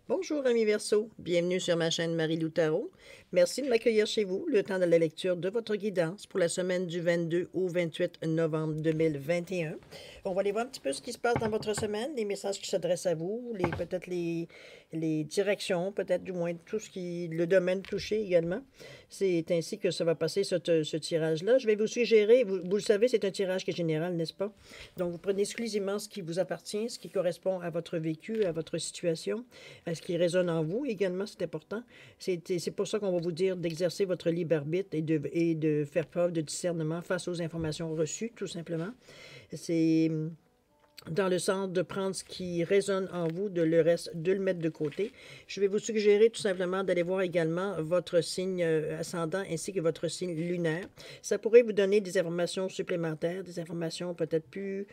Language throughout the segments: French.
Bonjour amis Verseau, bienvenue sur ma chaîne Marie-Lou Tarot. Merci de m'accueillir chez vous, le temps de la lecture de votre guidance pour la semaine du 22 au 28 novembre 2021. On va aller voir un petit peu ce qui se passe dans votre semaine, les messages qui s'adressent à vous, peut-être les directions, peut-être du moins tout ce qui le domaine touché également. C'est ainsi que ça va passer ce tirage-là. Je vais vous suggérer, vous le savez, c'est un tirage qui est général, n'est-ce pas? Donc vous prenez exclusivement ce qui vous appartient, ce qui correspond à votre vécu, à votre situation, à ce qui résonne en vous également, c'est important. C'est pour ça qu'on va vous dire d'exercer votre libre arbitre et de faire preuve de discernement face aux informations reçues, tout simplement. C'est dans le sens de prendre ce qui résonne en vous, de le mettre de côté. Je vais vous suggérer tout simplement d'aller voir également votre signe ascendant ainsi que votre signe lunaire. Ça pourrait vous donner des informations supplémentaires, des informations peut-être plus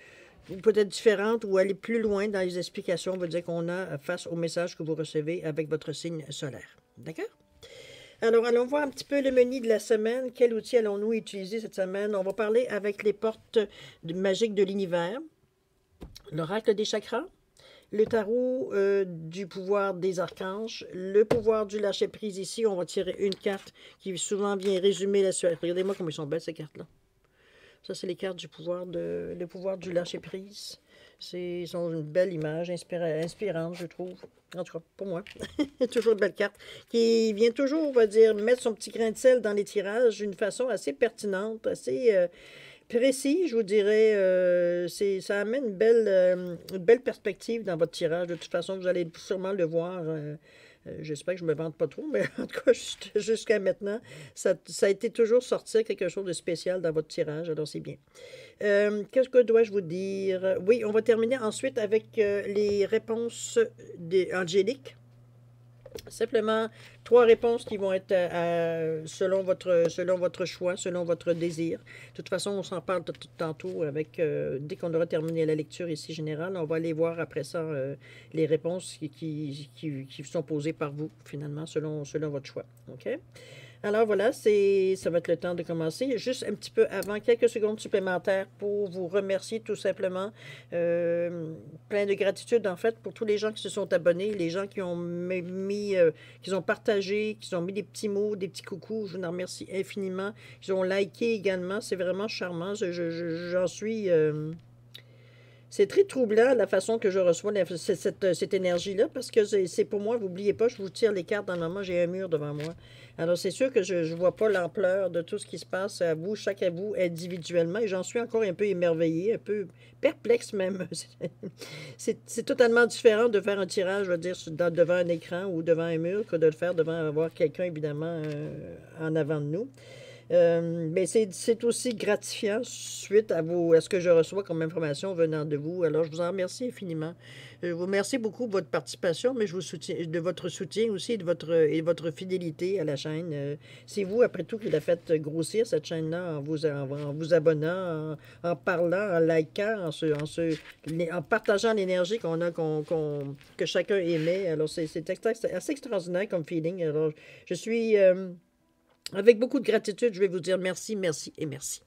ou peut-être différentes ou aller plus loin dans les explications, on va dire qu'on a face au message que vous recevez avec votre signe solaire. D'accord? Alors, allons voir un petit peu le menu de la semaine. Quel outil allons-nous utiliser cette semaine? On va parler avec les portes magiques de l'univers, l'oracle des chakras, le tarot du pouvoir des archanges, le pouvoir du lâcher-prise ici. On va tirer une carte qui souvent vient résumer la situation. Regardez-moi comme ils sont belles ces cartes-là. Ça, c'est les cartes du pouvoir, le pouvoir du lâcher-prise. Ils ont une belle image, inspirante, je trouve. En tout cas, pour moi. Toujours une belle carte qui vient toujours, on va dire, mettre son petit grain de sel dans les tirages d'une façon assez pertinente, assez précis, je vous dirais. Ça amène une belle perspective dans votre tirage. De toute façon, vous allez sûrement le voir. J'espère que je ne me vante pas trop, mais en tout cas, jusqu'à maintenant, ça a été toujours sortir quelque chose de spécial dans votre tirage, alors c'est bien. Qu'est-ce que dois-je vous dire? Oui, on va terminer ensuite avec les réponses angéliques. Simplement, 3 réponses qui vont être selon votre choix, selon votre désir. De toute façon, on s'en parle tantôt avec, dès qu'on aura terminé la lecture ici générale, on va aller voir après ça les réponses qui sont posées par vous, finalement, selon votre choix. OK? Alors voilà, ça va être le temps de commencer. Juste un petit peu avant, quelques secondes supplémentaires pour vous remercier tout simplement. Plein de gratitude en fait pour tous les gens qui se sont abonnés, les gens qui ont qui ont partagé, qui ont mis des petits mots, des petits coucous. Je vous en remercie infiniment. Ils ont liké également. C'est vraiment charmant. J'en suis. C'est très troublant la façon que je reçois cette énergie-là parce que c'est pour moi, n'oubliez pas, je vous tire les cartes dans le moment, j'ai un mur devant moi. Alors c'est sûr que je ne vois pas l'ampleur de tout ce qui se passe à vous, chaque à vous individuellement et j'en suis encore un peu émerveillée, un peu perplexe même. C'est totalement différent de faire un tirage, je veux dire, devant un écran ou devant un mur que de le faire devant avoir quelqu'un évidemment en avant de nous. Mais c'est aussi gratifiant suite à ce que je reçois comme information venant de vous. Alors, je vous en remercie infiniment. Je vous remercie beaucoup de votre participation, mais je vous soutiens, de votre soutien aussi et de votre fidélité à la chaîne. C'est vous, après tout, qui l'a fait grossir, cette chaîne-là, en vous abonnant, en parlant, en likant, en partageant l'énergie que chacun émet. Alors, c'est assez extraordinaire comme feeling. Alors, je suis... avec beaucoup de gratitude, je vais vous dire merci, merci et merci.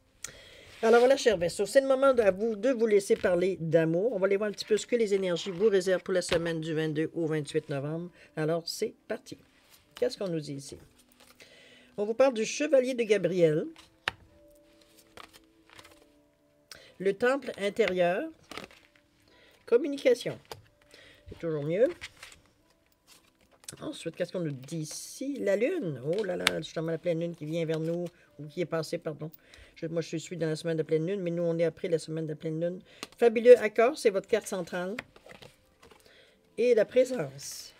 Alors voilà, chers vaisseaux, c'est le moment à vous de vous laisser parler d'amour. On va aller voir un petit peu ce que les énergies vous réservent pour la semaine du 22 au 28 novembre. Alors, c'est parti. Qu'est-ce qu'on nous dit ici? On vous parle du chevalier de Gabriel, le temple intérieur, communication. C'est toujours mieux. Ensuite, qu'est-ce qu'on nous dit ici? La lune. Oh là là, justement la pleine lune qui vient vers nous, ou qui est passée, pardon. Moi, je suis dans la semaine de pleine lune, mais nous, on est après la semaine de pleine lune. Fabuleux accord, c'est votre carte centrale. Et la présence.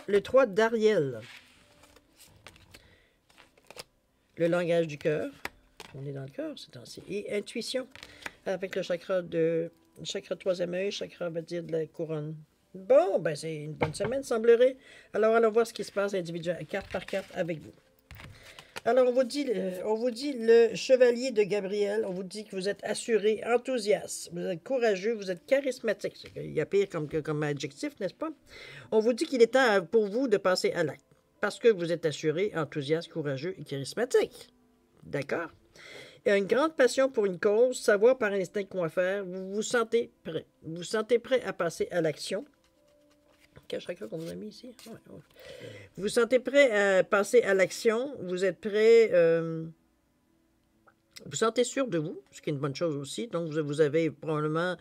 Le 3 d'Ariel. Le langage du cœur. On est dans le cœur, c'est ainsi. Et intuition, avec le chakra 3e œil, chakra, on va dire, de la couronne. Bon, ben c'est une bonne semaine, semblerait. Alors, allons voir ce qui se passe individuellement, carte par carte, avec vous. Alors, on vous dit le chevalier de Gabriel, on vous dit que vous êtes assuré, enthousiaste, vous êtes courageux, vous êtes charismatique. Il y a pire comme adjectif, n'est-ce pas? On vous dit qu'il est temps pour vous de passer à l'acte, parce que vous êtes assuré, enthousiaste, courageux et charismatique. D'accord? Et une grande passion pour une cause, savoir par instinct quoi faire, vous vous sentez prêt. Vous vous sentez prêt à passer à l'action. Quel chakra qu'on vous a mis ici? Ouais, ouais. Vous vous sentez prêt à passer à l'action. Vous êtes prêt... vous sentez sûr de vous, ce qui est une bonne chose aussi. Donc, vous avez probablement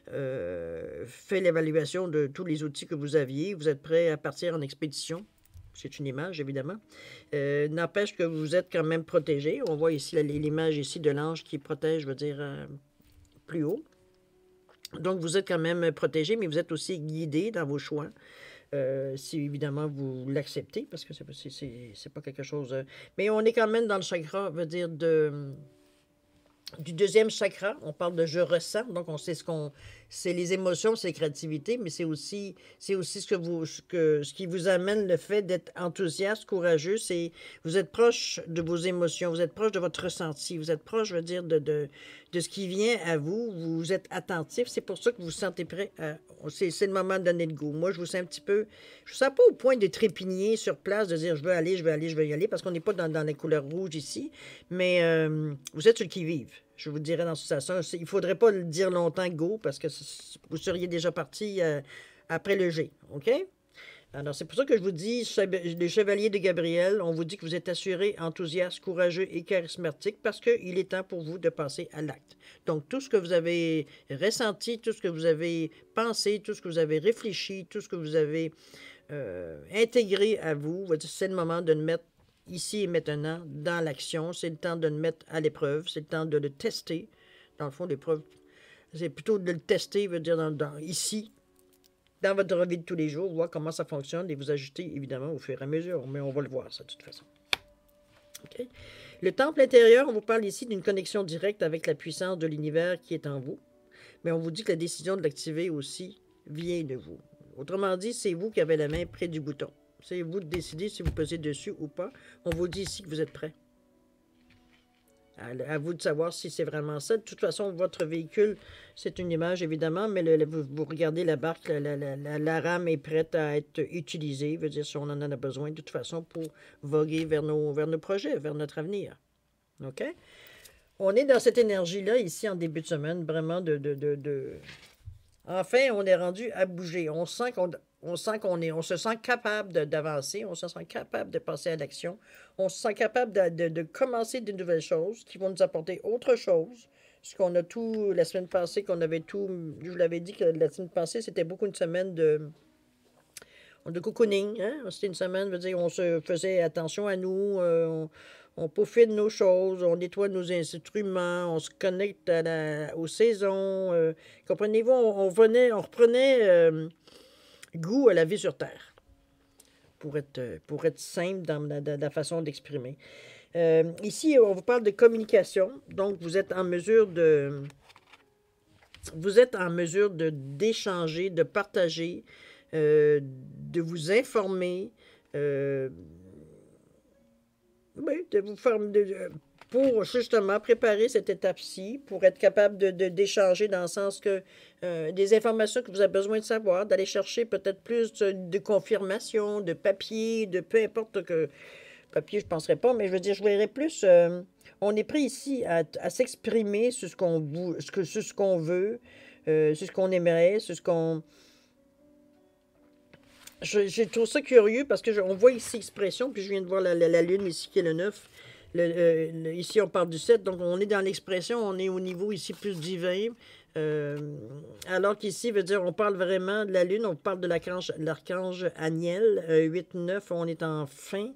fait l'évaluation de tous les outils que vous aviez. Vous êtes prêt à partir en expédition. C'est une image, évidemment. N'empêche que vous êtes quand même protégé. On voit ici l'image ici de l'ange qui protège, je veux dire, plus haut. Donc, vous êtes quand même protégé, mais vous êtes aussi guidé dans vos choix. Si évidemment vous l'acceptez, parce que c'est pas quelque chose... mais on est quand même dans le chakra, veut dire, du deuxième chakra. On parle de je ressens, donc on sait c'est les émotions, c'est la créativité, mais c'est aussi ce qui vous amène le fait d'être enthousiaste, courageux, c'est vous êtes proche de vos émotions, vous êtes proche de votre ressenti, vous êtes proche, je veux dire, de ce qui vient à vous, vous êtes attentif, c'est pour ça que vous vous sentez prêt à... C'est le moment de donner le goût. Moi, je vous sens un petit peu... Je ne sens pas au point de trépigner sur place, de dire je veux aller, je veux aller, je veux y aller, parce qu'on n'est pas dans les couleurs rouges ici, mais vous êtes sur le qui-vive. Je vous dirais dans ce sens. Il ne faudrait pas le dire longtemps go, parce que vous seriez déjà parti après le G. OK? Alors, c'est pour ça que je vous dis, les chevaliers de Gabriel, on vous dit que vous êtes assuré, enthousiaste, courageux et charismatique parce qu'il est temps pour vous de passer à l'acte. Donc, tout ce que vous avez ressenti, tout ce que vous avez pensé, tout ce que vous avez réfléchi, tout ce que vous avez intégré à vous, c'est le moment de le mettre ici et maintenant dans l'action. C'est le temps de le mettre à l'épreuve. C'est le temps de le tester. Dans le fond, l'épreuve, c'est plutôt de le tester, veut dire ici, dans votre vie de tous les jours, voir comment ça fonctionne et vous ajuster, évidemment, au fur et à mesure. Mais on va le voir, ça, de toute façon. Okay? Le temple intérieur, on vous parle ici d'une connexion directe avec la puissance de l'univers qui est en vous. Mais on vous dit que la décision de l'activer aussi vient de vous. Autrement dit, c'est vous qui avez la main près du bouton. C'est vous de décider si vous pesez dessus ou pas. On vous dit ici que vous êtes prêt. À vous de savoir si c'est vraiment ça. De toute façon, votre véhicule, c'est une image, évidemment, mais vous regardez la barque, la rame est prête à être utilisée. Veut dire si on en a besoin, de toute façon, pour voguer vers nos projets, vers notre avenir. OK? On est dans cette énergie-là, ici, en début de semaine, vraiment Enfin, on est rendu à bouger. On se sent capable d'avancer, on se sent capable de passer à l'action, on se sent capable de commencer de nouvelles choses qui vont nous apporter autre chose. Ce qu'on a tout, la semaine passée, je vous l'avais dit que la semaine passée, c'était beaucoup une semaine de cocooning. Hein? C'était une semaine, veut dire, on se faisait attention à nous, on peaufine nos choses, on nettoie nos instruments, on se connecte aux saisons. Comprenez-vous, on reprenait goût à la vie sur Terre, pour être simple dans la façon d'exprimer. Ici, on vous parle de communication, donc vous êtes en mesure d'échanger, de partager, de vous informer, de vous former, pour justement préparer cette étape-ci, pour être capable d'échanger dans le sens que des informations que vous avez besoin de savoir, d'aller chercher peut-être plus de confirmation, de papier, de peu importe que... Papier, je ne penserais pas, mais je veux dire, je verrais plus... on est prêt ici à s'exprimer sur ce qu'on veut, sur ce qu'on aimerait, sur ce qu'on... Je trouve ça curieux parce qu'on voit ici expression, puis je viens de voir la lune ici qui est le 9. Ici, on parle du 7, donc on est dans l'expression, on est au niveau ici plus divin. Alors qu'ici, veut dire, on parle vraiment de la lune, on parle de l'archange Aniel, 8-9, on est en fin.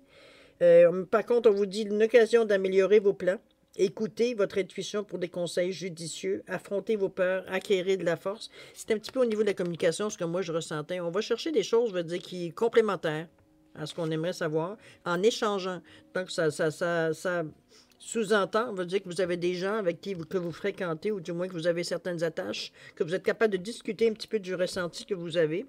Par contre, on vous dit une occasion d'améliorer vos plans. Écoutez votre intuition pour des conseils judicieux, affrontez vos peurs, acquérir de la force. C'est un petit peu au niveau de la communication ce que moi je ressentais. On va chercher des choses, je veux dire, qui sont complémentaires à ce qu'on aimerait savoir, en échangeant. Donc, ça sous-entend, on veut dire que vous avez des gens avec que vous fréquentez, ou du moins que vous avez certaines attaches, que vous êtes capable de discuter un petit peu du ressenti que vous avez.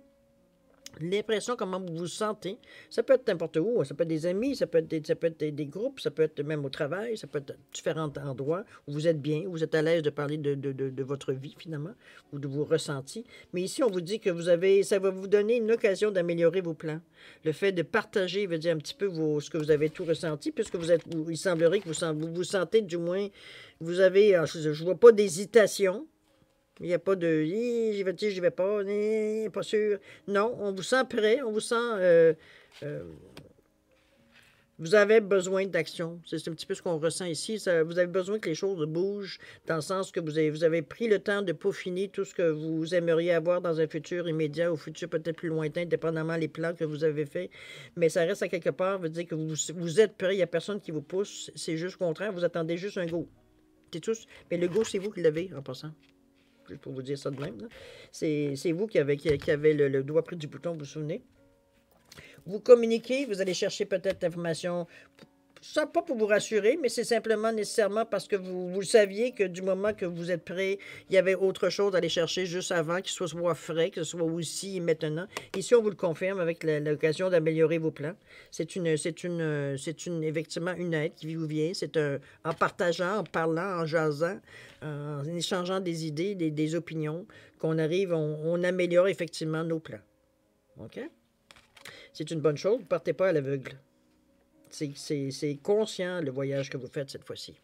L'impression, comment vous vous sentez. Ça peut être n'importe où, ça peut être des amis, ça peut être des groupes, ça peut être même au travail, ça peut être différents endroits où vous êtes bien, où vous êtes à l'aise de parler de votre vie finalement, ou de vos ressentis. Mais ici, on vous dit que vous avez, ça va vous donner une occasion d'améliorer vos plans. Le fait de partager veut dire un petit peu ce que vous avez tout ressenti, puisque il semblerait que vous vous sentez du moins, vous avez, je ne vois pas d'hésitation. Il n'y a pas de j'y vais pas, pas sûr. Non, on vous sent prêt, on vous sent. Vous avez besoin d'action. C'est un petit peu ce qu'on ressent ici. Vous avez besoin que les choses bougent, dans le sens que vous avez pris le temps de peaufiner tout ce que vous aimeriez avoir dans un futur immédiat ou futur peut-être plus lointain, dépendamment des plans que vous avez faits. Mais ça reste à quelque part, veut dire que vous êtes prêt, il n'y a personne qui vous pousse. C'est juste le contraire, vous attendez juste un go. C'est tous. Mais le go, c'est vous qui l'avez en passant. Pour vous dire ça de même. C'est vous qui avez le doigt pris du bouton, vous vous souvenez? Vous communiquez, vous allez chercher peut-être l'information, ça pas pour vous rassurer, mais c'est simplement nécessairement parce que vous saviez que du moment que vous êtes prêt, il y avait autre chose à aller chercher juste avant, qu'il soit frais, que ce soit aussi maintenant. Ici, on vous le confirme avec l'occasion d'améliorer vos plans. C'est effectivement une aide qui vous vient. C'est en partageant, en parlant, en jasant, en échangeant des idées, des opinions, qu'on arrive, on améliore effectivement nos plans. OK? C'est une bonne chose. Ne partez pas à l'aveugle. C'est conscient le voyage que vous faites cette fois-ci.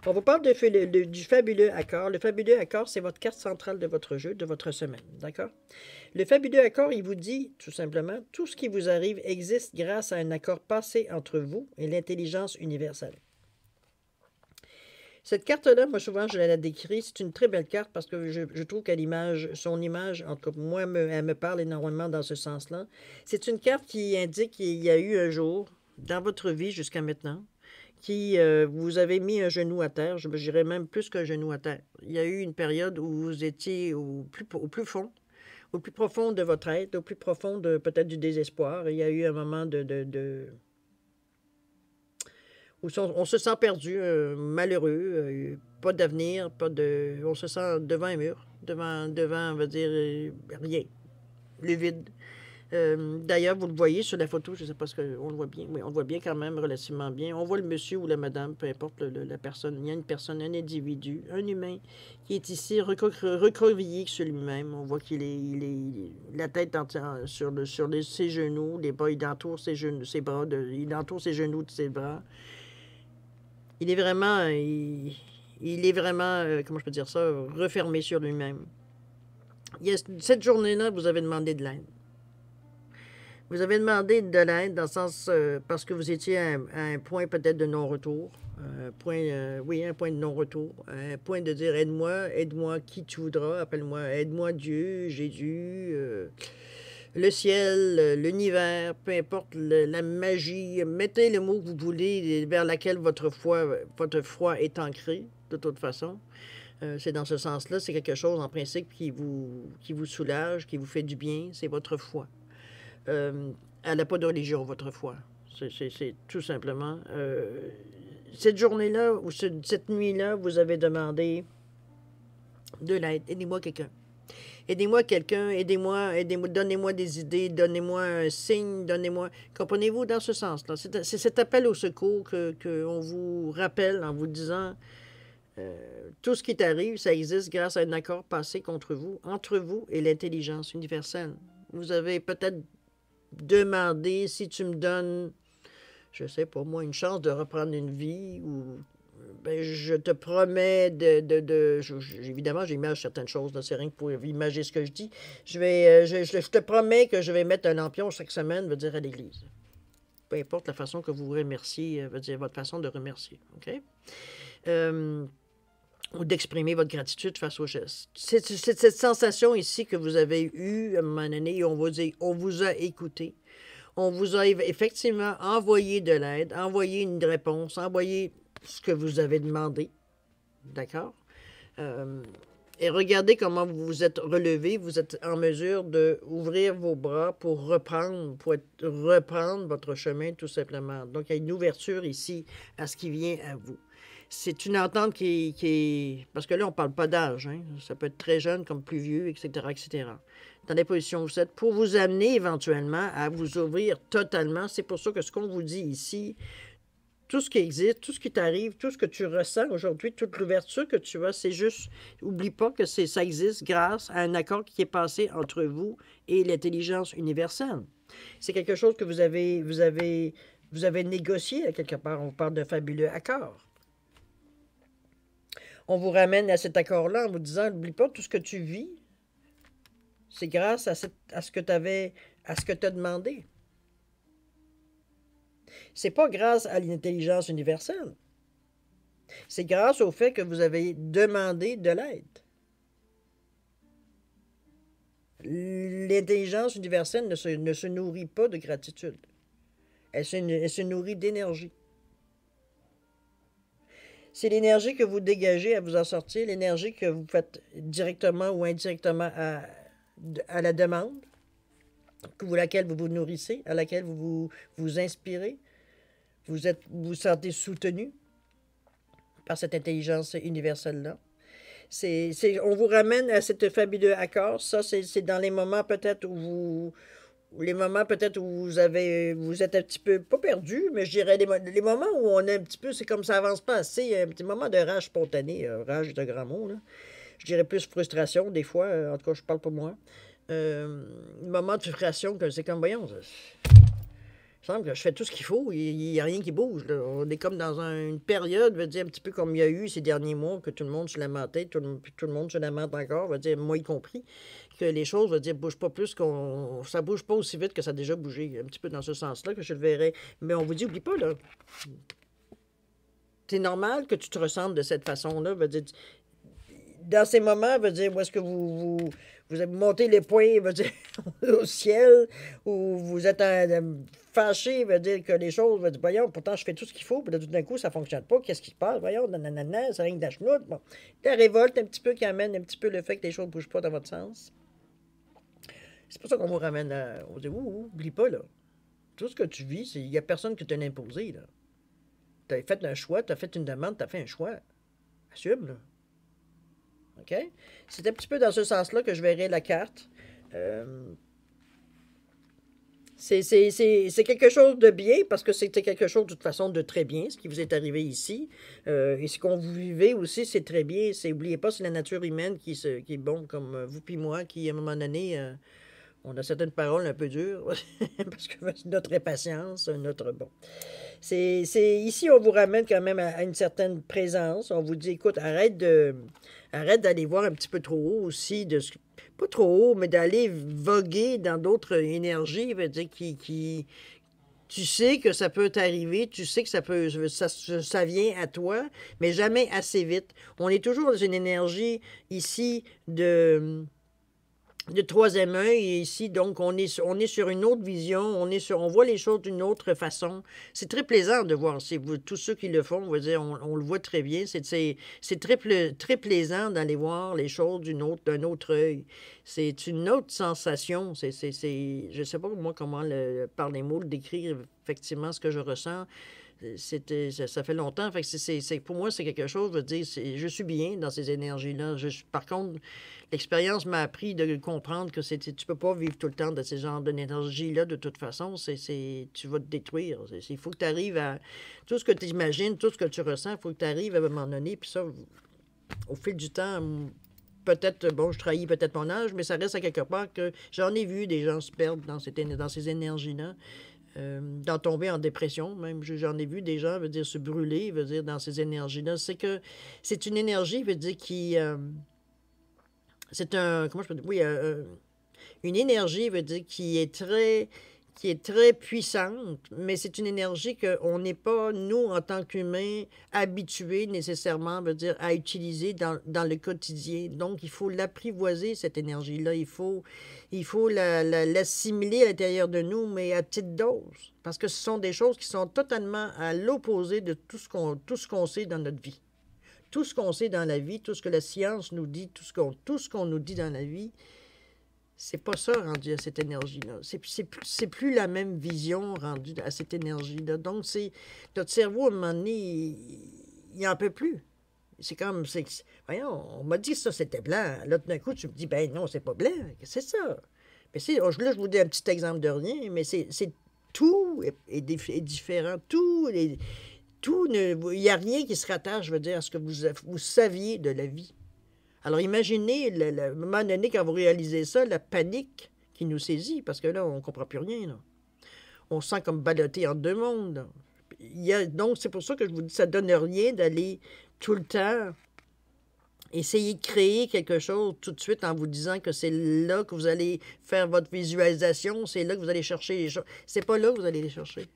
On vous parle du fabuleux accord. Le fabuleux accord, c'est votre carte centrale de votre jeu, de votre semaine. D'accord? Le fabuleux accord, il vous dit tout simplement, tout ce qui vous arrive existe grâce à un accord passé entre vous et l'intelligence universelle. Cette carte-là, moi, souvent, je la décris. C'est une très belle carte parce que je trouve qu'à son image, en tout cas, moi, elle me parle énormément dans ce sens-là. C'est une carte qui indique qu'il y a eu un jour, dans votre vie jusqu'à maintenant, qui vous avez mis un genou à terre, je dirais même plus qu'un genou à terre. Il y a eu une période où vous étiez au plus fond, au plus profond de votre être, au plus profond de peut-être du désespoir. Il y a eu un moment où on se sent perdu, malheureux, pas d'avenir, on se sent devant un mur, devant, on va dire, rien, le vide. D'ailleurs, vous le voyez sur la photo, je ne sais pas ce qu'on le voit bien, oui, on le voit bien quand même, relativement bien. On voit le monsieur ou la madame, peu importe la personne. Il y a une personne, un individu, un humain qui est ici recroquevillé sur lui-même. On voit qu'il est la tête sur ses genoux, les bras, il entoure ses bras, il entoure ses genoux de ses bras. Il est vraiment, comment je peux dire ça, refermé sur lui-même. Cette journée-là, vous avez demandé de l'aide. Vous avez demandé de l'aide dans le sens parce que vous étiez à un point peut-être de non-retour. Un point de non-retour. Un point de dire aide-moi qui tu voudras, appelle-moi, aide-moi Dieu, Jésus, le ciel, l'univers, peu importe la magie. Mettez le mot que vous voulez vers laquelle votre foi est ancrée, de toute façon. C'est dans ce sens-là, c'est quelque chose en principe qui vous soulage, qui vous fait du bien, c'est votre foi. Elle n'a pas de religion, votre foi. C'est tout simplement. Cette journée-là, ou cette nuit-là, vous avez demandé de l'aide. Aidez-moi quelqu'un. Aidez-moi quelqu'un, aidez-moi, donnez-moi des idées, donnez-moi un signe, donnez-moi... Comprenez-vous dans ce sens-là? C'est cet appel au secours qu'on vous rappelle en vous disant tout ce qui t'arrive, ça existe grâce à un accord passé entre vous et l'intelligence universelle. Vous avez peut-être demandé si tu me donnes, je sais pas moi, une chance de reprendre une vie ou ben, je te promets évidemment, j'imagine certaines choses, c'est rien que pour imaginer ce que je dis. Je te promets que je vais mettre un lampion chaque semaine, veut dire à l'église. Peu importe la façon que vous remerciez, veut dire votre façon de remercier. OK? Ou d'exprimer votre gratitude face au geste. C'est cette sensation ici que vous avez eue à un moment donné, on vous a écouté. On vous a effectivement envoyé de l'aide, envoyé une réponse, envoyé ce que vous avez demandé. D'accord? Et regardez comment vous vous êtes relevé. Vous êtes en mesure d'ouvrir vos bras pour reprendre votre chemin, tout simplement. Donc, il y a une ouverture ici à ce qui vient à vous. c'est une entente qui est... Parce que là, on ne parle pas d'âge, hein. Ça peut être très jeune comme plus vieux, etc., etc. Dans les positions où vous êtes, pour vous amener éventuellement à vous ouvrir totalement. C'est pour ça que ce qu'on vous dit ici, tout ce qui existe, tout ce qui t'arrive, tout ce que tu ressens aujourd'hui, toute l'ouverture que tu as, c'est juste, oublie pas que ça existe grâce à un accord qui est passé entre vous et l'intelligence universelle. C'est quelque chose que vous avez négocié à quelque part. On parle de fabuleux accord. On vous ramène à cet accord-là en vous disant, n'oublie pas tout ce que tu vis, c'est grâce à ce que tu avais, à ce que tu as demandé. C'est pas grâce à l'intelligence universelle. C'est grâce au fait que vous avez demandé de l'aide. L'intelligence universelle ne se nourrit pas de gratitude. Elle se nourrit d'énergie. C'est l'énergie que vous dégagez à vous en sortir, l'énergie que vous faites directement ou indirectement à la demande, laquelle vous vous nourrissez, à laquelle vous inspirez. Vous vous sentez soutenu par cette intelligence universelle-là. On vous ramène à cet fabuleux accord. Ça, c'est dans les moments peut-être où vous êtes un petit peu, pas perdu, mais je dirais les moments où on est un petit peu, c'est comme ça avance pas assez, un petit moment de rage spontanée, rage est un grand mot, là. Je dirais plus frustration, des fois, en tout cas, je parle pour moi. Moment de frustration, que c'est comme, voyons, il me semble que je fais tout ce qu'il faut, il n'y a rien qui bouge, là. On est comme dans une période, veut dire, un petit peu comme il y a eu ces derniers mois, que tout le monde se lamentait, tout le monde se lamente encore, veut dire, moi y compris, que les choses, veut dire, bougent pas plus ça bouge pas aussi vite que ça a déjà bougé, un petit peu dans ce sens-là, que je le verrais. Mais on vous dit, oublie pas, là, c'est normal que tu te ressentes de cette façon-là, veut dire, dans ces moments, veut dire, où est-ce que vous avez monté les poings, veut dire, au ciel, ou vous êtes fâché, veut dire que les choses, veut dire, voyons, pourtant je fais tout ce qu'il faut, puis là, tout d'un coup, ça ne fonctionne pas, qu'est-ce qui se passe, voyons, nanana, c'est rien que de la chenoute. Bon. La révolte, un petit peu, qui amène un petit peu le fait que les choses ne bougent pas dans votre sens. C'est pour ça qu'on vous ramène à... On dit, oublie pas, là. Tout ce que tu vis, il n'y a personne qui te l'a imposé, là. Tu as fait un choix, tu as fait une demande, tu as fait un choix. Assume, là. OK? C'est un petit peu dans ce sens-là que je verrai la carte. C'est quelque chose de bien, parce que c'était quelque chose de toute façon de très bien, ce qui vous est arrivé ici. Et ce qu'on vous vivez aussi, c'est très bien. N'oubliez pas, c'est la nature humaine qui est bon, comme vous puis moi, qui, à un moment donné, on a certaines paroles un peu dures, parce que notre impatience, notre... Bon. Ici, on vous ramène quand même à une certaine présence. On vous dit, écoute, arrête d'aller voir un petit peu trop haut aussi, pas trop haut, mais d'aller voguer dans d'autres énergies, veut dire, tu sais que ça peut t'arriver, tu sais que ça vient à toi, mais jamais assez vite. On est toujours dans une énergie ici de troisième œil ici, donc on est sur une autre vision, on voit les choses d'une autre façon. C'est très plaisant de voir, tous ceux qui le font, on va dire, on le voit très bien, c'est très plaisant d'aller voir les choses d'un autre œil. C'est une autre sensation, je ne sais pas moi comment, par les mots, le décrire effectivement ce que je ressens. Ça fait longtemps. Fait que pour moi, c'est quelque chose, je veux dire, je suis bien dans ces énergies-là. Par contre, l'expérience m'a appris de comprendre que tu peux pas vivre tout le temps de ces genres d'énergie-là, de toute façon. Tu vas te détruire. Il faut que tu arrives à... Tout ce que tu imagines, tout ce que tu ressens, il faut que tu arrives à un moment donné. Puis ça, au fil du temps, peut-être, bon, je trahis peut-être mon âge, mais ça reste à quelque part que j'en ai vu des gens se perdre dans ces énergies-là. D'en tomber en dépression, même. J'en ai vu des gens, veut dire, se brûler, veut dire, dans ces énergies-là. C'est une énergie, veut dire, comment je peux dire? Oui, une énergie, veut dire, qui est très puissante, mais c'est une énergie qu'on n'est pas, nous, en tant qu'humains, habitués nécessairement, veut dire, à utiliser dans le quotidien. Donc, il faut l'apprivoiser, cette énergie-là. Il faut l'assimiler à l'intérieur de nous, mais à petite dose. Parce que ce sont des choses qui sont totalement à l'opposé de tout ce qu'on sait dans notre vie. Tout ce qu'on sait dans la vie, tout ce que la science nous dit, tout ce qu'on nous dit dans la vie, c'est pas ça rendu à cette énergie-là. C'est plus la même vision rendue à cette énergie-là. Donc, notre cerveau, à un moment donné, il n'en peut plus. C'est comme, voyons, on m'a dit que ça, c'était blanc. Là, tout d'un coup, tu me dis, ben non, c'est pas blanc. C'est ça. Mais là, je vous donne un petit exemple de rien, mais c'est tout est différent. Il n'y a rien qui se rattache, je veux dire, à ce que vous saviez de la vie. Alors, imaginez, à un moment donné, quand vous réalisez ça, la panique qui nous saisit, parce que là, on ne comprend plus rien. Là. On se sent comme ballotté en deux mondes. Là. Donc, c'est pour ça que je vous dis, ça ne donne rien d'aller tout le temps essayer de créer quelque chose tout de suite en vous disant que c'est là que vous allez faire votre visualisation, c'est là que vous allez chercher les choses. C'est pas là que vous allez les chercher.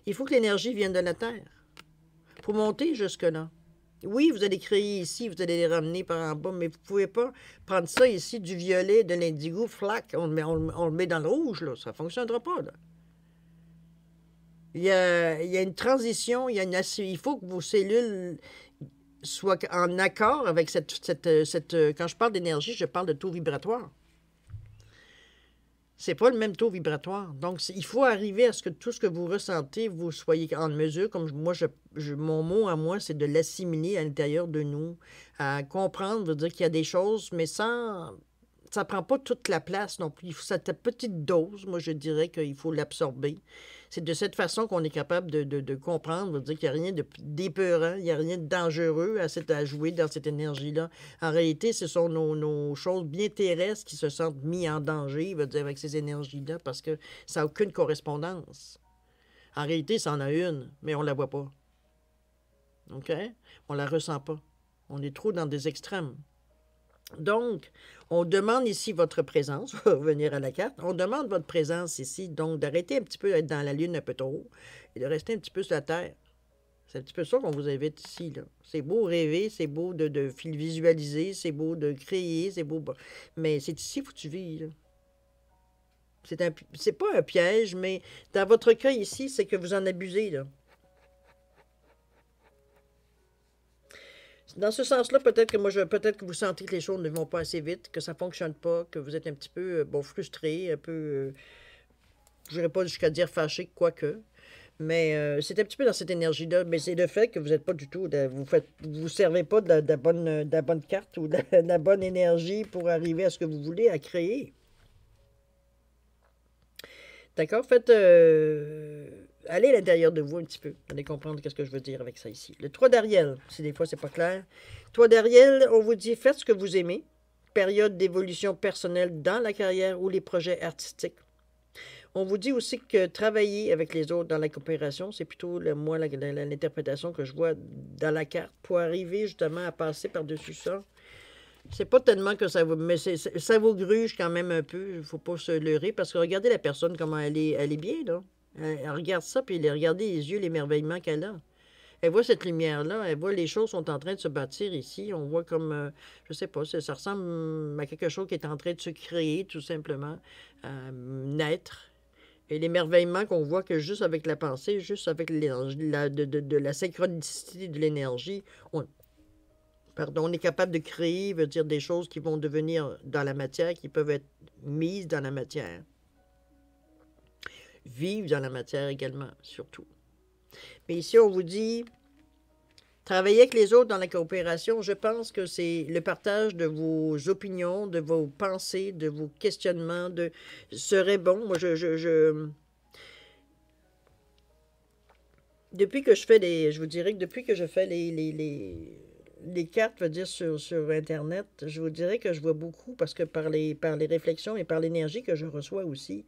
Il faut que l'énergie vienne de la Terre. Pour monter jusque-là. Oui, vous allez créer ici, vous allez les ramener par en bas, mais vous ne pouvez pas prendre ça ici, du violet, de l'indigo, flac, on le met dans le rouge, là. Ça ne fonctionnera pas, là. Il y a une transition, il faut que vos cellules soient en accord avec quand je parle d'énergie, je parle de taux vibratoire. C'est pas le même taux vibratoire. Donc, il faut arriver à ce que tout ce que vous ressentez, vous soyez en mesure, comme moi, mon mot à moi, c'est de l'assimiler à l'intérieur de nous, à comprendre, veut dire qu'il y a des choses, mais ça prend pas toute la place non plus. Cette petite dose, moi, je dirais qu'il faut l'absorber. C'est de cette façon qu'on est capable de comprendre, veut dire qu'il n'y a rien d'épeurant, il n'y a rien de dangereux à jouer dans cette énergie-là. En réalité, ce sont nos choses bien terrestres qui se sentent mis en danger, veut dire, avec ces énergies-là, parce que ça n'a aucune correspondance. En réalité, ça en a une, mais on ne la voit pas. OK? On ne la ressent pas. On est trop dans des extrêmes. Donc, on demande ici votre présence, on va revenir à la carte, on demande votre présence ici, donc d'arrêter un petit peu d'être dans la Lune un peu trop et de rester un petit peu sur la Terre. C'est un petit peu ça qu'on vous invite ici, là. C'est beau rêver, c'est beau de visualiser, c'est beau de créer, c'est beau... Mais c'est ici où tu vis, là. C'est pas un piège, mais dans votre cas ici, c'est que vous en abusez, là. Dans ce sens-là, peut-être que vous sentez que les choses ne vont pas assez vite, que ça ne fonctionne pas, que vous êtes un petit peu frustré, un peu, je n'irai pas jusqu'à dire fâché, quoique. Mais c'est un petit peu dans cette énergie-là. Mais c'est le fait que vous n'êtes pas du tout, vous servez pas de la bonne carte ou de la bonne énergie pour arriver à ce que vous voulez, à créer. D'accord? Faites, allez à l'intérieur de vous un petit peu. Vous allez comprendre ce que je veux dire avec ça ici. Le 3 d'Ariel, si des fois c'est pas clair. 3 d'Ariel, on vous dit faites ce que vous aimez. Période d'évolution personnelle dans la carrière ou les projets artistiques. On vous dit aussi que travailler avec les autres dans la coopération, c'est plutôt l'interprétation que je vois dans la carte pour arriver justement à passer par-dessus ça. C'est pas tellement que ça vous... Mais ça vous gruge quand même un peu. Il ne faut pas se leurrer. Parce que regardez la personne, comment elle est bien, là. Elle regarde ça, puis regardez les yeux, l'émerveillement qu'elle a. Elle voit cette lumière-là. Elle voit les choses sont en train de se bâtir ici. On voit comme... je sais pas, ça ressemble à quelque chose qui est en train de se créer, tout simplement. Naître. Et l'émerveillement qu'on voit que juste avec la pensée, juste avec l'énergie, de la synchronicité de l'énergie, on est capable de créer, veut dire des choses qui vont devenir dans la matière, qui peuvent être mises dans la matière. Vivre dans la matière également, surtout. Mais ici, on vous dit, travailler avec les autres dans la coopération, je pense que c'est le partage de vos opinions, de vos pensées, de vos questionnements, serait bon. Moi, depuis que je fais je vous dirais que depuis que je fais les cartes, veut dire sur Internet, je vous dirais que je vois beaucoup, parce que par les réflexions et par l'énergie que je reçois aussi,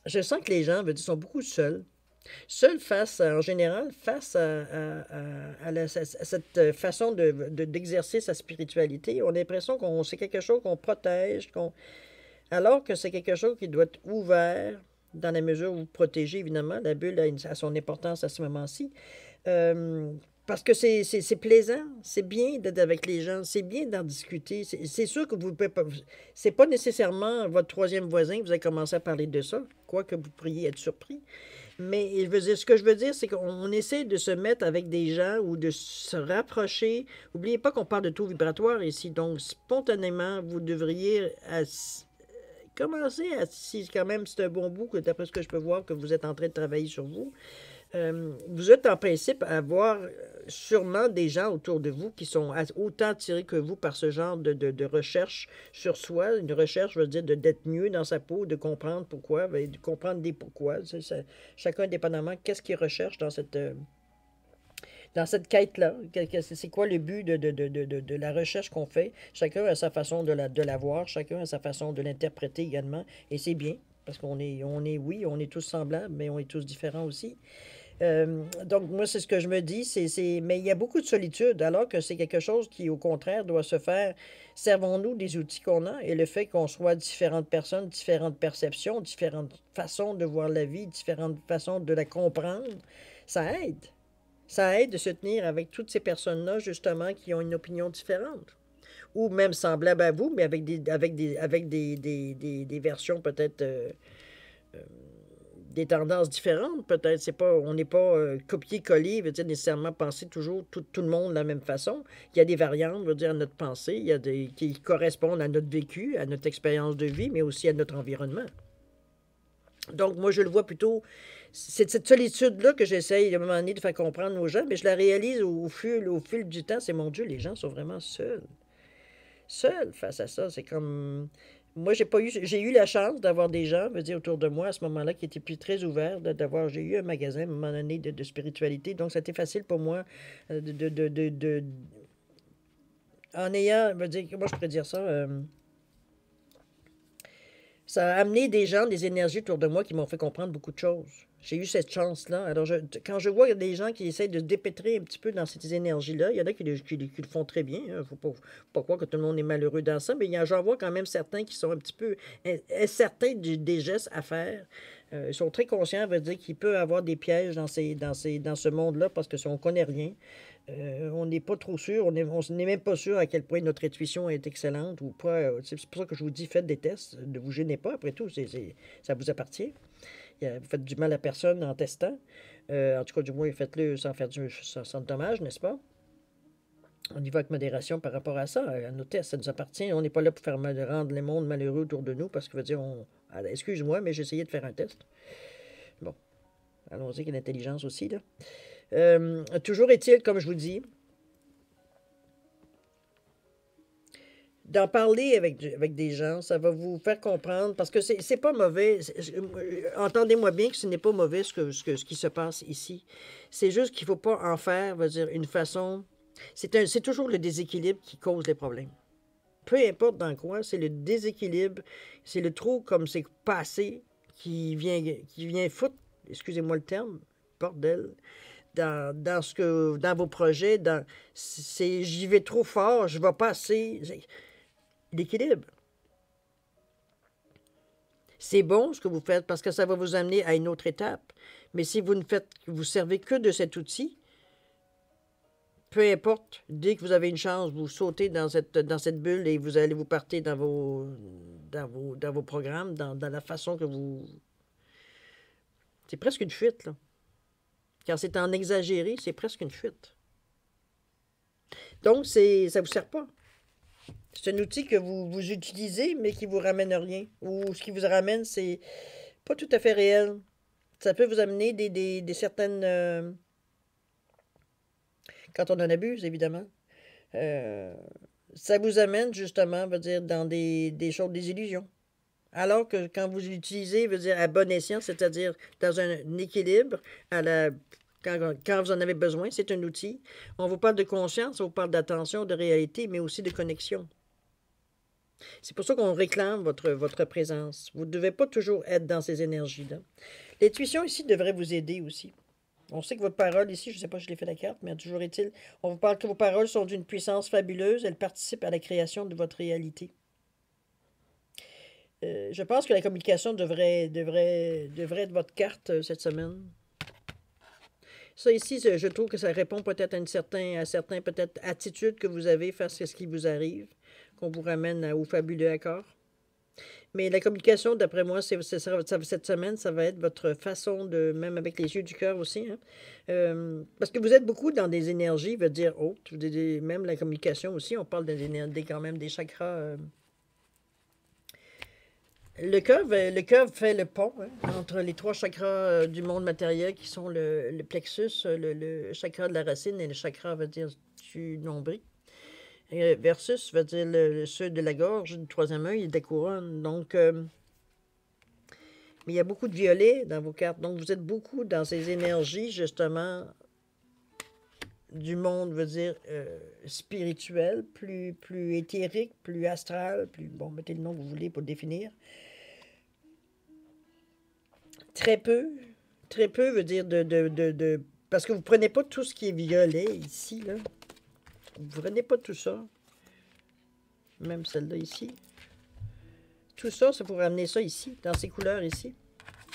je sens que les gens, veut dire, sont beaucoup seuls. Seuls en général, face à cette façon d'exercer sa spiritualité. On a l'impression qu'on c'est quelque chose qu'on protège, alors que c'est quelque chose qui doit être ouvert, dans la mesure où vous protégez, évidemment. La bulle a son importance à ce moment-ci. Parce que c'est plaisant, c'est bien d'être avec les gens, c'est bien d'en discuter. C'est sûr que vous ne pouvez pas... C'est pas nécessairement votre troisième voisin que vous avez commencé à parler de ça, quoique vous pourriez être surpris. Mais je veux dire, ce que je veux dire, c'est qu'on essaie de se mettre avec des gens ou de se rapprocher. N'oubliez pas qu'on parle de taux vibratoire ici, donc spontanément, vous devriez commencer à... Si quand même c'est un bon bout, d'après ce que je peux voir, que vous êtes en train de travailler sur vous, Vous êtes en principe à avoir sûrement des gens autour de vous qui sont autant attirés que vous par ce genre de recherche sur soi. Une recherche, je veux dire, d'être mieux dans sa peau, de comprendre pourquoi, de comprendre des pourquoi. Chacun indépendamment, qu'est-ce qu'il recherche dans cette quête-là. C'est quoi le but de la recherche qu'on fait? Chacun a sa façon de la voir, chacun a sa façon de l'interpréter également. Et c'est bien, parce oui, on est tous semblables, mais on est tous différents aussi. Donc, moi, c'est ce que je me dis, mais il y a beaucoup de solitude, alors que c'est quelque chose qui, au contraire, doit se faire. Servons-nous des outils qu'on a et le fait qu'on soit différentes personnes, différentes perceptions, différentes façons de voir la vie, différentes façons de la comprendre, ça aide. Ça aide de se tenir avec toutes ces personnes-là, justement, qui ont une opinion différente. Ou même semblable à vous, mais avec des versions peut-être des tendances différentes, peut-être. On n'est pas copier-coller, veut dire nécessairement penser toujours tout le monde de la même façon. Il y a des variantes, veut dire, à notre pensée, qui correspondent à notre vécu, à notre expérience de vie, mais aussi à notre environnement. Donc, moi, je le vois plutôt. C'est cette solitude-là que j'essaye à un moment donné de faire comprendre aux gens, mais je la réalise au fil du temps. C'est mon Dieu, les gens sont vraiment seuls. Seuls face à ça. C'est comme. Moi, j'ai eu la chance d'avoir des gens, veut dire, autour de moi à ce moment-là, qui étaient plus très ouverts, j'ai eu un magasin à un moment donné de spiritualité, donc c'était facile pour moi en ayant, veut dire, comment je pourrais dire ça, ça a amené des gens, des énergies autour de moi qui m'ont fait comprendre beaucoup de choses. J'ai eu cette chance-là. Alors, quand je vois des gens qui essayent de se dépêtrer un petit peu dans ces énergies-là, il y en a qui le font très bien. Il ne faut pas croire que tout le monde est malheureux dans ça, mais j'en vois quand même certains qui sont un petit peu incertains des gestes à faire. Ils sont très conscients, veut dire qu'il peut y avoir des pièges dans ce monde-là parce que si on ne connaît rien, on n'est pas trop sûr, on n'est même pas sûr à quel point notre intuition est excellente ou pas. C'est pour ça que je vous dis, faites des tests, ne vous gênez pas, après tout, ça vous appartient. Vous faites du mal à personne en testant. En tout cas, du moins, faites-le sans dommage, n'est-ce pas? On y va avec modération par rapport à ça. À nos tests, ça nous appartient. On n'est pas là pour rendre le monde malheureux autour de nous parce que veut dire, excuse-moi, mais j'ai essayé de faire un test. Bon, allons-y avec l'intelligence aussi, là. Toujours est-il, comme je vous dis, d'en parler avec des gens, ça va vous faire comprendre, parce que c'est pas mauvais. Entendez-moi bien que ce n'est pas mauvais ce qui se passe ici. C'est juste qu'il ne faut pas en faire, veut dire, une façon. C'est toujours le déséquilibre qui cause les problèmes. Peu importe dans quoi, c'est le déséquilibre, c'est le trop comme c'est passé qui vient foutre, excusez-moi le terme, bordel, dans vos projets, j'y vais trop fort, je vais pas assez. L'équilibre. C'est bon ce que vous faites parce que ça va vous amener à une autre étape. Mais si vous servez que de cet outil, peu importe, dès que vous avez une chance, vous sautez dans cette bulle et vous partez dans vos programmes, dans la façon que vous. C'est presque une fuite, là. Quand c'est en exagéré, c'est presque une fuite. Donc, ça ne vous sert pas. C'est un outil que vous utilisez, mais qui vous ramène rien. Ou ce qui vous ramène, c'est pas tout à fait réel. Ça peut vous amener des certaines. Quand on en abuse, évidemment. Ça vous amène, justement, veut dire, dans des choses, des illusions. Alors que quand vous l'utilisez, veut dire, à bon escient, c'est-à-dire dans un équilibre, quand vous en avez besoin, c'est un outil. On vous parle de conscience, on vous parle d'attention, de réalité, mais aussi de connexion. C'est pour ça qu'on réclame votre présence. Vous ne devez pas toujours être dans ces énergies-là. L'intuition ici devrait vous aider aussi. On sait que votre parole ici, je ne sais pas si je l'ai fait la carte, mais toujours est-il, on vous parle que vos paroles sont d'une puissance fabuleuse. Elles participent à la création de votre réalité. Je pense que la communication devrait être votre carte cette semaine. Ça ici, je trouve que ça répond peut-être à certaines peut-être attitudes que vous avez face à ce qui vous arrive, qu'on vous ramène au fabuleux accord. Mais la communication, d'après moi, cette semaine, ça va être votre façon de, même avec les yeux du cœur aussi, hein, parce que vous êtes beaucoup dans des énergies, veut dire hautes, même la communication aussi, on parle quand même des chakras Le cœur fait le pont hein, entre les trois chakras du monde matériel qui sont le plexus, le chakra de la racine et le chakra, veut dire, du nombril. Versus, veut dire, ceux de la gorge, du troisième œil et de la couronne. Donc, mais il y a beaucoup de violet dans vos cartes. Donc, vous êtes beaucoup dans ces énergies, justement, du monde, veut dire, spirituel, plus éthérique, plus astral, plus, bon, mettez le nom que vous voulez pour le définir. Très peu veut dire parce que vous ne prenez pas tout ce qui est violet ici, là. Vous ne prenez pas tout ça. Même celle-là ici. Tout ça, c'est pour ramener ça ici, dans ces couleurs ici.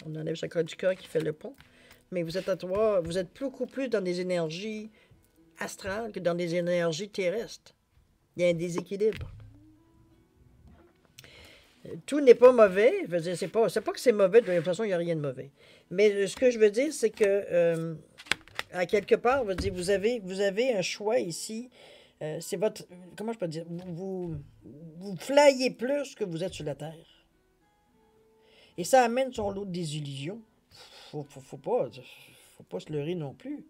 On enlève chakra du cœur qui fait le pont. Mais vous êtes à trois, vous êtes beaucoup plus dans des énergies astrales que dans des énergies terrestres. Il y a un déséquilibre. Tout n'est pas mauvais. Je veux dire, c'est pas que c'est mauvais, de toute façon, il n'y a rien de mauvais. Mais ce que je veux dire, c'est que, à quelque part, vous avez un choix ici. C'est votre. Comment je peux dire? Vous flyez plus que vous êtes sur la Terre. Et ça amène son lot de désillusions. Faut pas se leurrer non plus.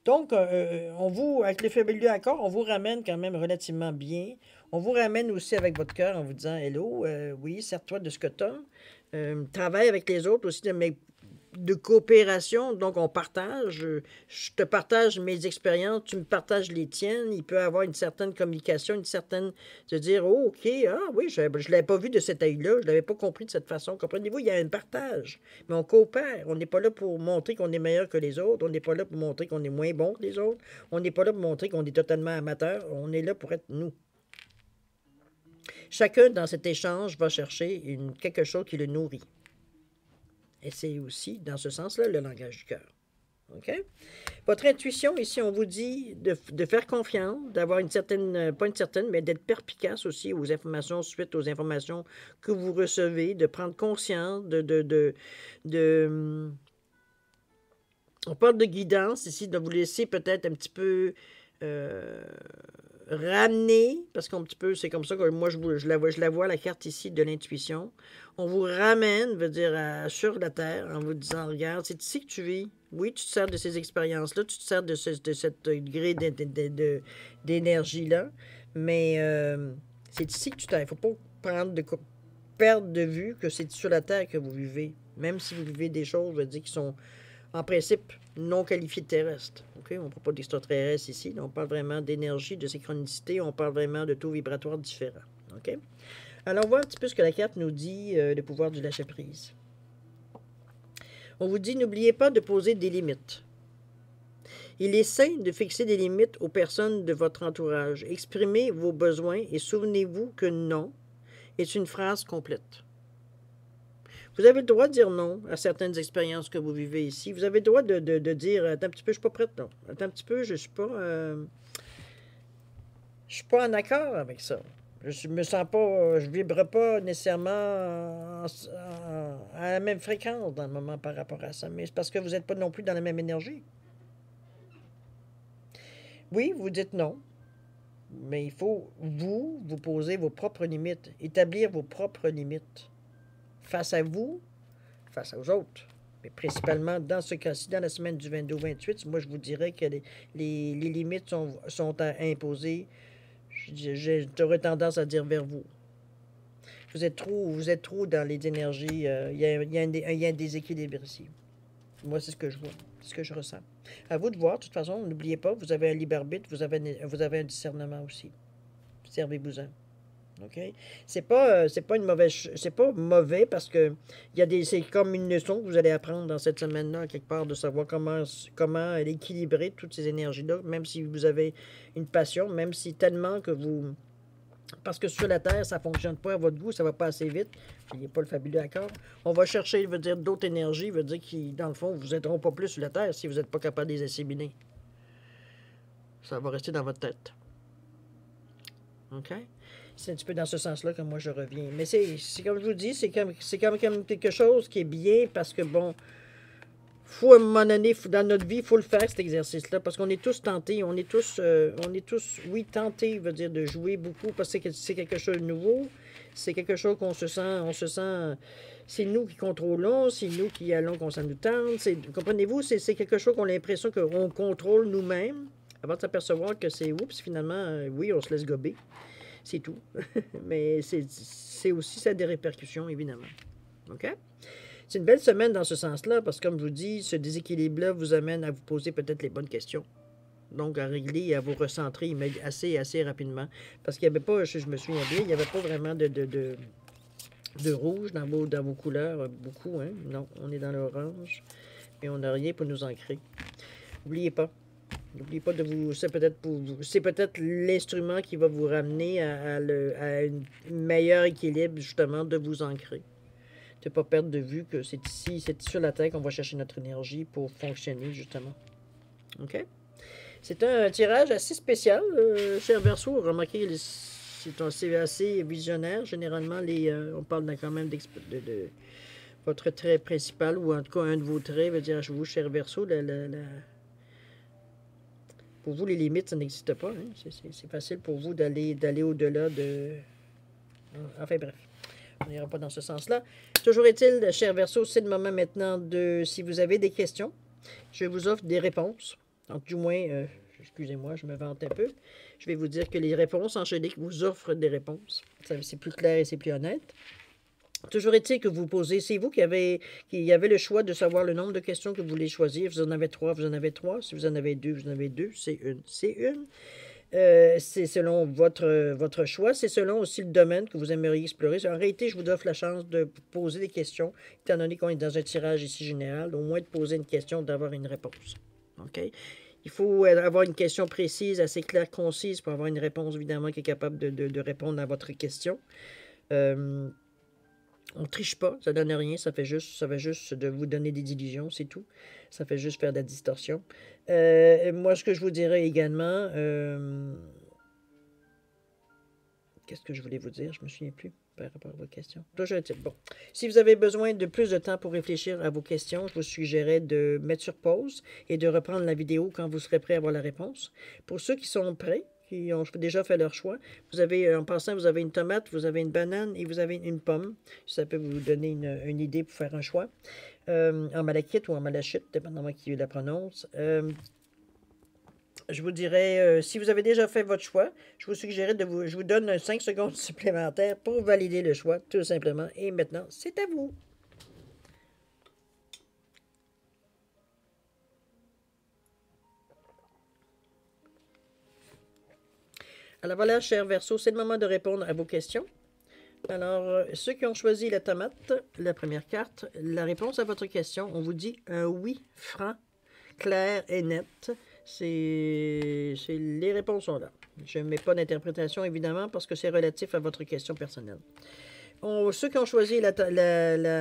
Donc, avec le fabuleux accord, on vous ramène quand même relativement bien. On vous ramène aussi avec votre cœur en vous disant hello, oui, sers-toi de ce que tu as. Travaille avec les autres aussi de coopération. Donc, on partage. Je te partage mes expériences, tu me partages les tiennes. Il peut y avoir une certaine communication, une certaine. Se dire, oh, OK, ah oui, je ne l'avais pas vu de cet œil-là, je ne l'avais pas compris de cette façon. Comprenez-vous, il y a un partage. Mais on coopère. On n'est pas là pour montrer qu'on est meilleur que les autres. On n'est pas là pour montrer qu'on est moins bon que les autres. On n'est pas là pour montrer qu'on est totalement amateur. On est là pour être nous. Chacun, dans cet échange, va chercher quelque chose qui le nourrit. Et c'est aussi, dans ce sens-là, le langage du cœur. OK? Votre intuition, ici, on vous dit de faire confiance, d'avoir une certaine, pas une certaine, mais d'être perspicace aussi aux informations, suite aux informations que vous recevez, de prendre conscience, on parle de guidance ici, de vous laisser peut-être un petit peu ramener, parce qu'un petit peu, c'est comme ça que moi, je la vois, la carte ici de l'intuition. On vous ramène, veut dire, sur la terre, en vous disant, regarde, c'est ici que tu vis. Oui, tu te sers de ces expériences-là, tu te sers de cette grille d'énergie-là, mais c'est ici que tu t'en. Il ne faut pas perdre de vue que c'est sur la terre que vous vivez. Même si vous vivez des choses, je veux dire, qui sont, en principe, non qualifiées de terrestres. Okay? On ne parle pas d'extraterrestres ici. On parle vraiment d'énergie, de synchronicité. On parle vraiment de taux vibratoires différents. Okay? Alors, on voit un petit peu ce que la carte nous dit, le pouvoir du lâcher-prise. On vous dit, n'oubliez pas de poser des limites. Il est sain de fixer des limites aux personnes de votre entourage. Exprimez vos besoins et souvenez-vous que non est une phrase complète. Vous avez le droit de dire non à certaines expériences que vous vivez ici. Vous avez le droit de dire, attends un petit peu, je ne suis pas prête, non. Attends un petit peu, je ne suis pas en accord avec ça. Je me sens pas, je vibre pas nécessairement à la même fréquence dans le moment par rapport à ça. Mais c'est parce que vous n'êtes pas non plus dans la même énergie. Oui, vous dites non. Mais il faut, vous poser vos propres limites, établir vos propres limites. Face à vous, face aux autres. Mais principalement, dans ce cas-ci, dans la semaine du 22 au 28, moi, je vous dirais que les limites sont à imposer. J'aurais tendance à dire vers vous. Vous êtes trop dans les énergies. Il y a un déséquilibre ici. Moi, c'est ce que je vois. C'est ce que je ressens. À vous de voir. De toute façon, n'oubliez pas, vous avez un libre arbitre, vous avez un discernement aussi. Servez-vous-en. OK? C'est pas une mauvaise. C'est pas mauvais parce que c'est comme une leçon que vous allez apprendre dans cette semaine-là, quelque part, de savoir comment équilibrer toutes ces énergies-là, même si vous avez une passion, même si tellement que vous. Parce que sur la Terre, ça ne fonctionne pas à votre goût, ça va pas assez vite. Il n'y a pas le fabuleux accord. On va chercher, veut dire, d'autres énergies, veut dire qui, dans le fond, vous aideront pas plus sur la Terre si vous n'êtes pas capable de les assimiler. Ça va rester dans votre tête. OK? C'est un petit peu dans ce sens-là que moi je reviens. Mais c'est comme je vous dis, c'est comme quelque chose qui est bien parce que, bon, faut à un moment donné, dans notre vie, il faut le faire, cet exercice-là, parce qu'on est tous tentés, on est tous, oui, tentés, veut dire, de jouer beaucoup, parce que c'est quelque chose de nouveau, c'est quelque chose qu'on se sent, c'est nous qui contrôlons, c'est nous qui allons qu'on s'en nous tente, comprenez-vous, c'est quelque chose qu'on a l'impression qu'on contrôle nous-mêmes, avant de s'apercevoir que c'est, oups, finalement, oui, on se laisse gober, c'est tout. Mais c'est aussi ça a des répercussions, évidemment. OK? C'est une belle semaine dans ce sens-là, parce que comme je vous dis, ce déséquilibre-là vous amène à vous poser peut-être les bonnes questions. Donc, à régler et à vous recentrer assez rapidement. Parce qu'il n'y avait pas, je me souviens bien, il n'y avait pas vraiment de rouge dans vos couleurs, beaucoup, hein? Non, on est dans l'orange, et on n'a rien pour nous ancrer. N'oubliez pas. N'oubliez pas de vous. C'est peut-être l'instrument qui va vous ramener à un meilleur équilibre, justement, de vous ancrer. De ne pas perdre de vue que c'est ici, c'est sur la Terre qu'on va chercher notre énergie pour fonctionner, justement. OK? C'est un tirage assez spécial, cher Verseau. Remarquez, c'est assez visionnaire. Généralement, on parle quand même de votre trait principal, ou en tout cas un de vos traits, veut dire, vous, cher Verseau, pour vous, les limites, ça n'existe pas. Hein? C'est facile pour vous d'aller au-delà de... Enfin, bref. On n'ira pas dans ce sens-là. Toujours est-il, cher Verseau, c'est le moment maintenant de... Si vous avez des questions, je vous offre des réponses. Donc, du moins, excusez-moi, je me vante un peu. Je vais vous dire que les réponses Angélique vous offrent des réponses. C'est plus clair et c'est plus honnête. Toujours est-il que vous posez, c'est vous qui avez le choix de savoir le nombre de questions que vous voulez choisir. Vous en avez 3, vous en avez 3. Si vous en avez 2, vous en avez 2. C'est une. C'est une. C'est selon votre choix. C'est selon aussi le domaine que vous aimeriez explorer. En réalité, je vous offre la chance de poser des questions, étant donné qu'on est dans un tirage ici général, au moins de poser une question, d'avoir une réponse. OK? Il faut avoir une question précise, assez claire, concise, pour avoir une réponse, évidemment, qui est capable de répondre à votre question. On ne triche pas, ça ne donne rien, ça fait juste de vous donner des illusions, c'est tout. Ça fait juste faire de la distorsion. Moi, ce que je vous dirais également, qu'est-ce que je voulais vous dire? Je ne me souviens plus par rapport à vos questions. Bon. Si vous avez besoin de plus de temps pour réfléchir à vos questions, je vous suggérerais de mettre sur pause et de reprendre la vidéo quand vous serez prêt à avoir la réponse. Pour ceux qui sont prêts, qui ont déjà fait leur choix, vous avez, en passant, vous avez une tomate, vous avez une banane et vous avez une pomme. Ça peut vous donner une idée pour faire un choix. En malachite ou en malachite, dépendamment qui la prononce. Je vous dirais, si vous avez déjà fait votre choix, je vous suggérerais je vous donne 5 secondes supplémentaires pour valider le choix, tout simplement. Et maintenant, c'est à vous. Alors voilà, cher Verseau, c'est le moment de répondre à vos questions. Alors, ceux qui ont choisi la tomate, la première carte, la réponse à votre question, on vous dit un oui franc, clair et net. Les réponses sont là. Je ne mets pas d'interprétation, évidemment, parce que c'est relatif à votre question personnelle. Ceux qui ont choisi la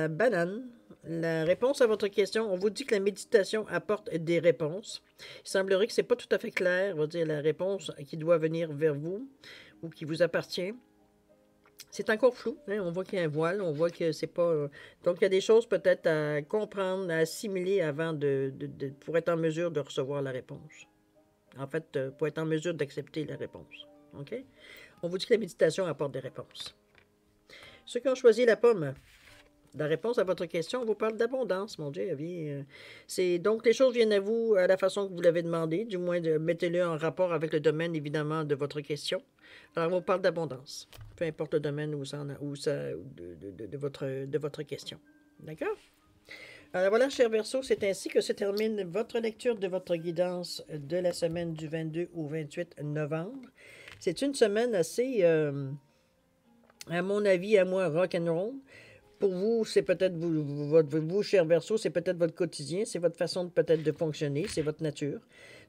banane, la réponse à votre question, on vous dit que la méditation apporte des réponses. Il semblerait que ce n'est pas tout à fait clair, on va dire, la réponse qui doit venir vers vous ou qui vous appartient. C'est encore flou, hein? On voit qu'il y a un voile, on voit que c'est pas... Donc, il y a des choses peut-être à comprendre, à assimiler avant pour être en mesure de recevoir la réponse. En fait, pour être en mesure d'accepter la réponse. OK? On vous dit que la méditation apporte des réponses. Ceux qui ont choisi la pomme, la réponse à votre question, on vous parle d'abondance, mon Dieu. Donc, les choses viennent à vous à la façon que vous l'avez demandé, du moins mettez-le en rapport avec le domaine, évidemment, de votre question. Alors, on vous parle d'abondance, peu importe le domaine de votre question. D'accord? Alors voilà, cher Verseau, c'est ainsi que se termine votre lecture de votre guidance de la semaine du 22 au 28 novembre. C'est une semaine assez, à mon avis, à moi, rock'n'roll. Pour vous, c'est peut-être vous, cher Verseau, c'est peut-être votre quotidien, c'est votre façon peut-être de fonctionner, c'est votre nature.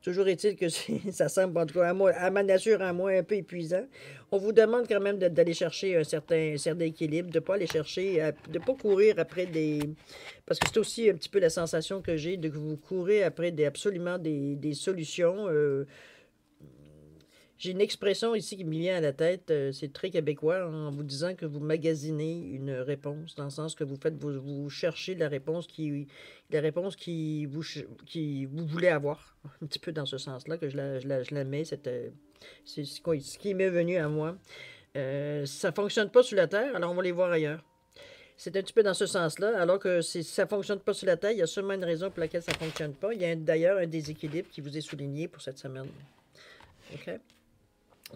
Toujours est-il que ça semble, en tout cas à ma nature, à moi, un peu épuisant. On vous demande quand même d'aller chercher un certain équilibre, de ne pas aller chercher, de ne pas courir après des... Parce que c'est aussi un petit peu la sensation que j'ai, de que vous courez après absolument des solutions. J'ai une expression ici qui me vient à la tête, c'est très québécois, en vous disant que vous magasinez une réponse, dans le sens que vous cherchez la réponse qui vous voulez avoir. Un petit peu dans ce sens-là que je la mets, c'est ce qui m'est venu à moi. Ça ne fonctionne pas sur la Terre, alors on va les voir ailleurs. C'est un petit peu dans ce sens-là, alors que si ça ne fonctionne pas sur la Terre, il y a sûrement une raison pour laquelle ça ne fonctionne pas. Il y a d'ailleurs un déséquilibre qui vous est souligné pour cette semaine. OK?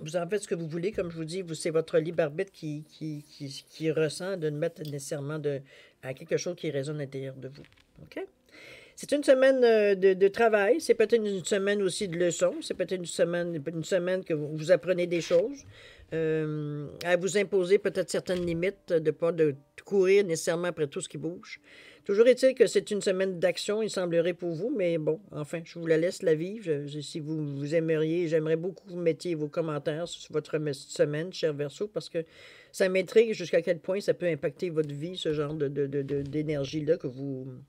Vous en faites ce que vous voulez, comme je vous dis, c'est votre libre arbitre qui ressent de ne mettre nécessairement à quelque chose qui résonne à l'intérieur de vous. OK? C'est une semaine de travail, c'est peut-être une semaine aussi de leçons, c'est peut-être une semaine que vous apprenez des choses, à vous imposer peut-être certaines limites, de ne pas de courir nécessairement après tout ce qui bouge. Toujours est-il que c'est une semaine d'action, il semblerait pour vous, mais bon, enfin, je vous la laisse la vivre. Si vous aimeriez, j'aimerais beaucoup que vous mettiez vos commentaires sur votre semaine, cher Verseau, parce que ça m'intrigue jusqu'à quel point ça peut impacter votre vie, ce genre d'énergie-là que vous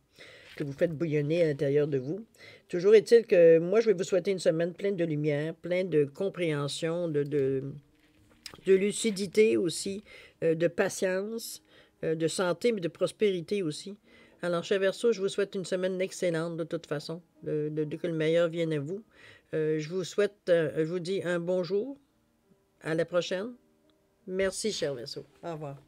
faites bouillonner à l'intérieur de vous. Toujours est-il que moi, je vais vous souhaiter une semaine pleine de lumière, pleine de compréhension, de lucidité aussi, de patience, de santé, mais de prospérité aussi. Alors, cher Verseau, je vous souhaite une semaine excellente de toute façon, que le meilleur vienne à vous. Je vous dis un bonjour, à la prochaine. Merci, cher Verseau. Au revoir.